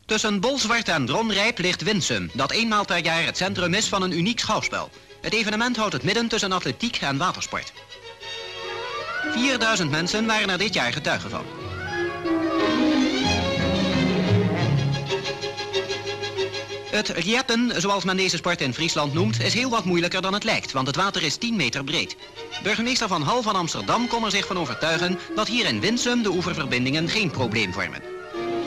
Tussen Bolsward en Dronrijp ligt Winsum, dat eenmaal per jaar het centrum is van een uniek schouwspel. Het evenement houdt het midden tussen atletiek en watersport. 4000 mensen waren er dit jaar getuige van. Het rieppen, zoals men deze sport in Friesland noemt, is heel wat moeilijker dan het lijkt, want het water is 10 meter breed. Burgemeester Van Hal van Amsterdam kon er zich van overtuigen dat hier in Winsum de oeververbindingen geen probleem vormen.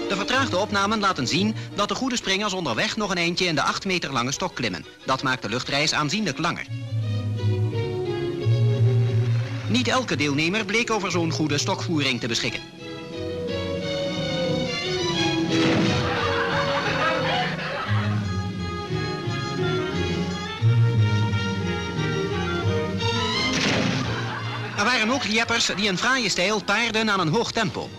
De vertraagde opnamen laten zien dat de goede springers onderweg nog een eindje in de 8 meter lange stok klimmen. Dat maakt de luchtreis aanzienlijk langer. Niet elke deelnemer bleek over zo'n goede stokvoering te beschikken. Er waren ook lieppers die in fraaie stijl paarden aan een hoog tempo.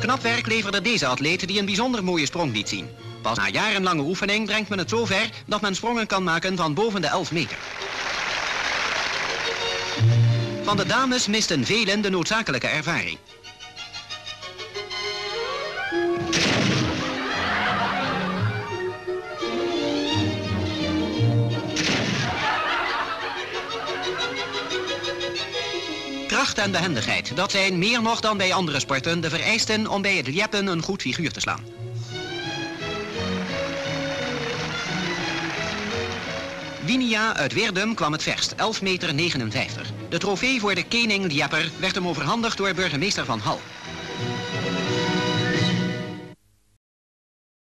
Knap werk leverde deze atleet die een bijzonder mooie sprong liet zien. Pas na jarenlange oefening brengt men het zover dat men sprongen kan maken van boven de 11 meter. Van de dames misten velen de noodzakelijke ervaring. Kracht en behendigheid, dat zijn meer nog dan bij andere sporten de vereisten om bij het lieppen een goed figuur te slaan. Winia uit Weerdum kwam het verst, 11,59 meter. De trofee voor de Kening-Liepper werd hem overhandigd door burgemeester Van Hal.